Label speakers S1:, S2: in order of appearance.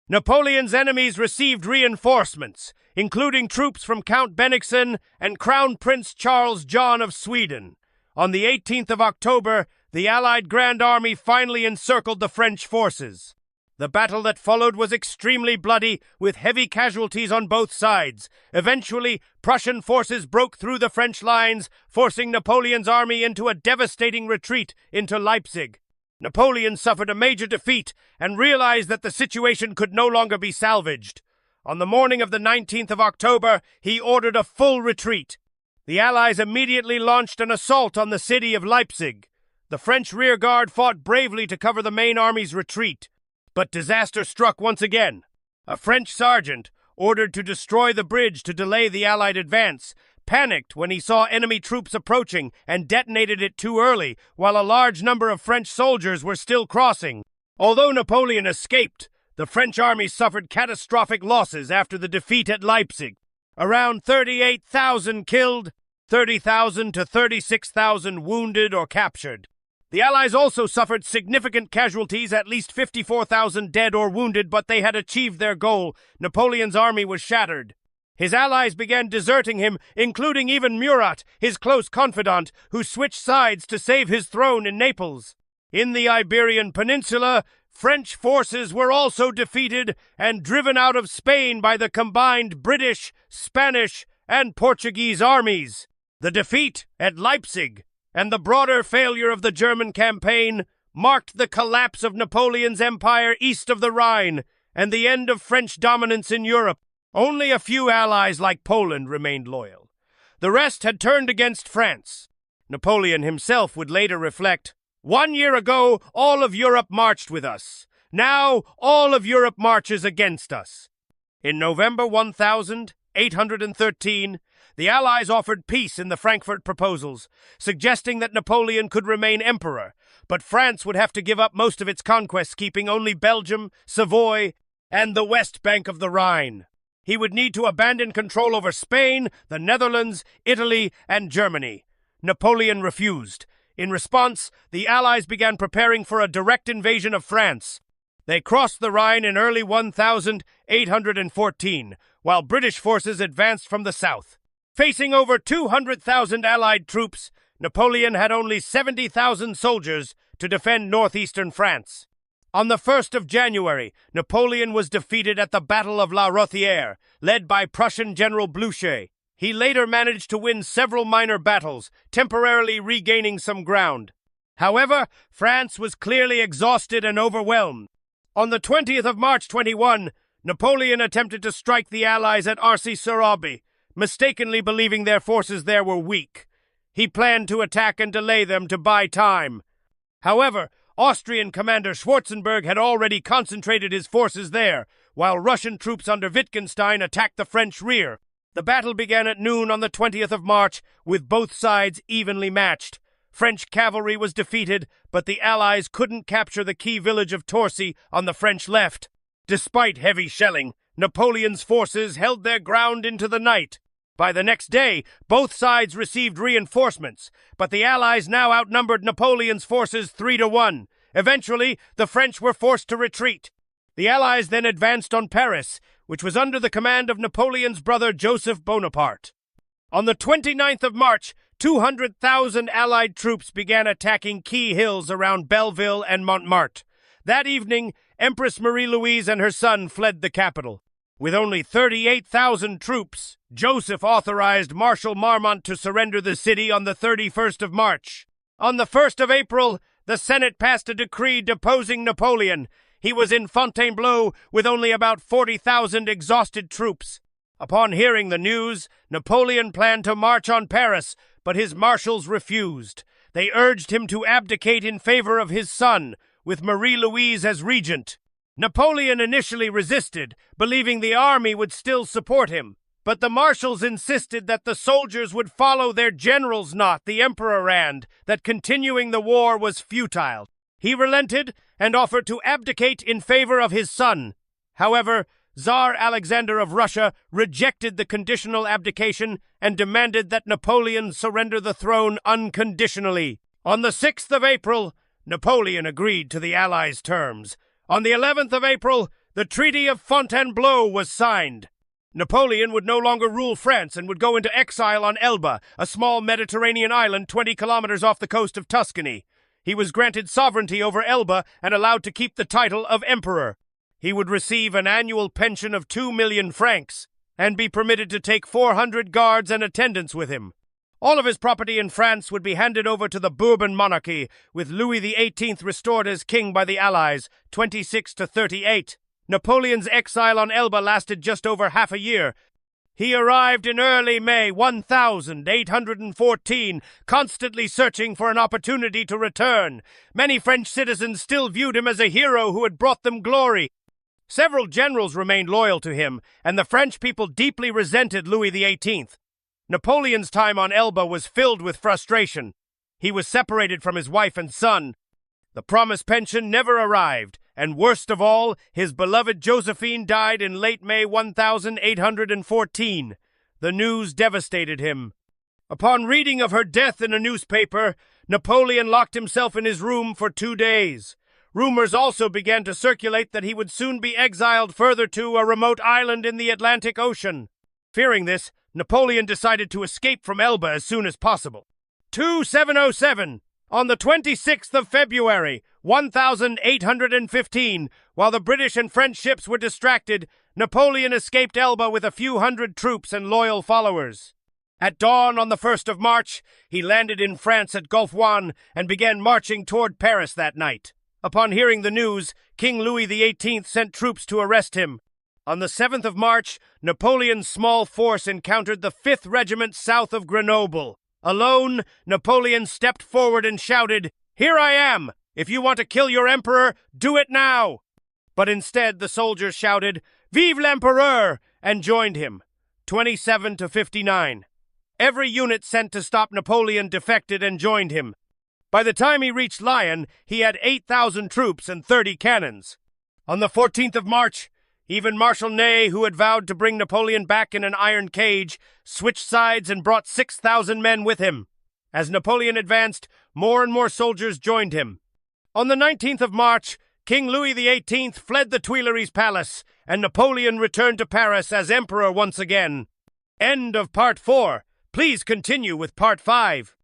S1: Napoleon's enemies received reinforcements, including troops from Count Bennigsen and Crown Prince Charles John of Sweden. On the 18th of October, the Allied Grand Army finally encircled the French forces. The battle that followed was extremely bloody, with heavy casualties on both sides. Eventually, Prussian forces broke through the French lines, forcing Napoleon's army into a devastating retreat into Leipzig. Napoleon suffered a major defeat and realized that the situation could no longer be salvaged. On the morning of the 19th of October, he ordered a full retreat. The Allies immediately launched an assault on the city of Leipzig. The French rearguard fought bravely to cover the main army's retreat. But disaster struck once again. A French sergeant, ordered to destroy the bridge to delay the Allied advance, panicked when he saw enemy troops approaching and detonated it too early, while a large number of French soldiers were still crossing. Although Napoleon escaped, the French army suffered catastrophic losses after the defeat at Leipzig. Around 38,000 killed, 30,000 to 36,000 wounded or captured. The Allies also suffered significant casualties, at least 54,000 dead or wounded, but they had achieved their goal. Napoleon's army was shattered. His allies began deserting him, including even Murat, his close confidant, who switched sides to save his throne in Naples. In the Iberian Peninsula, French forces were also defeated and driven out of Spain by the combined British, Spanish, and Portuguese armies. The defeat at Leipzig and the broader failure of the German campaign marked the collapse of Napoleon's empire east of the Rhine and the end of French dominance in Europe. Only a few allies like Poland remained loyal. The rest had turned against France. Napoleon himself would later reflect, "1 year ago, all of Europe marched with us. Now, all of Europe marches against us." In November 1813, the Allies offered peace in the Frankfurt proposals, suggesting that Napoleon could remain emperor, but France would have to give up most of its conquests, keeping only Belgium, Savoy, and the west bank of the Rhine. He would need to abandon control over Spain, the Netherlands, Italy, and Germany. Napoleon refused. In response, the Allies began preparing for a direct invasion of France. They crossed the Rhine in early 1814, while British forces advanced from the south. Facing over 200,000 Allied troops, Napoleon had only 70,000 soldiers to defend northeastern France. On the 1st of January, Napoleon was defeated at the Battle of La Rothière, led by Prussian General Blücher. He later managed to win several minor battles, temporarily regaining some ground. However, France was clearly exhausted and overwhelmed. On the 20th of March 21, Napoleon attempted to strike the Allies at Arcis-sur-Aube, mistakenly believing their forces there were weak. He planned to attack and delay them to buy time. However, Austrian commander Schwarzenberg had already concentrated his forces there, while Russian troops under Wittgenstein attacked the French rear. The battle began at noon on the 20th of March, with both sides evenly matched. French cavalry was defeated, but the Allies couldn't capture the key village of Torcy on the French left. Despite heavy shelling, Napoleon's forces held their ground into the night. By the next day, both sides received reinforcements, but the Allies now outnumbered Napoleon's forces 3-1. Eventually, the French were forced to retreat. The Allies then advanced on Paris, which was under the command of Napoleon's brother Joseph Bonaparte. On the 29th of March, 200,000 Allied troops began attacking key hills around Belleville and Montmartre. That evening, Empress Marie-Louise and her son fled the capital. With only 38,000 troops, Joseph authorized Marshal Marmont to surrender the city on the 31st of March. On the 1st of April, the Senate passed a decree deposing Napoleon. He was in Fontainebleau with only about 40,000 exhausted troops. Upon hearing the news, Napoleon planned to march on Paris, but his marshals refused. They urged him to abdicate in favor of his son, with Marie-Louise as regent. Napoleon initially resisted, believing the army would still support him. But the marshals insisted that the soldiers would follow their generals, not the emperor, and that continuing the war was futile. He relented and offered to abdicate in favor of his son. However, Tsar Alexander of Russia rejected the conditional abdication and demanded that Napoleon surrender the throne unconditionally. On the 6th of April, Napoleon agreed to the Allies' terms. On the 11th of April, The Treaty of Fontainebleau was signed. Napoleon would no longer rule France and would go into exile on Elba, a small Mediterranean island 20 kilometers off the coast of Tuscany. He was granted sovereignty over Elba and allowed to keep the title of emperor. He would receive an annual pension of 2 million francs and be permitted to take 400 guards and attendants with him. All of his property in France would be handed over to the Bourbon monarchy, with Louis XVIII restored as king by the Allies, 26 to 38. Napoleon's exile on Elba lasted just over half a year. He arrived in early May 1814, constantly searching for an opportunity to return. Many French citizens still viewed him as a hero who had brought them glory. Several generals remained loyal to him, and the French people deeply resented Louis XVIII. Napoleon's time on Elba was filled with frustration. He was separated from his wife and son. The promised pension never arrived, and worst of all, his beloved Josephine died in late May 1814. The news devastated him. Upon reading of her death in a newspaper, Napoleon locked himself in his room for 2 days. Rumors also began to circulate that he would soon be exiled further to a remote island in the Atlantic Ocean. Fearing this, Napoleon decided to escape from Elba as soon as possible. 2707. On the 26th of February, 1815, while the British and French ships were distracted, Napoleon escaped Elba with a few hundred troops and loyal followers. At dawn on the 1st of March, he landed in France at Gulf Juan and began marching toward Paris that night. Upon hearing the news, King Louis XVIII sent troops to arrest him. On the 7th of March, Napoleon's small force encountered the 5th Regiment south of Grenoble. Alone, Napoleon stepped forward and shouted, "Here I am! If you want to kill your emperor, do it now!" But instead, the soldiers shouted, "Vive l'Empereur!" and joined him. 27 to 59. Every unit sent to stop Napoleon defected and joined him. By the time he reached Lyon, he had 8,000 troops and 30 cannons. On the 14th of March, even Marshal Ney, who had vowed to bring Napoleon back in an iron cage, switched sides and brought 6,000 men with him. As Napoleon advanced, more and more soldiers joined him. On the 19th of March, King Louis XVIII fled the Tuileries Palace, and Napoleon returned to Paris as emperor once again. End of Part 4. Please continue with Part 5.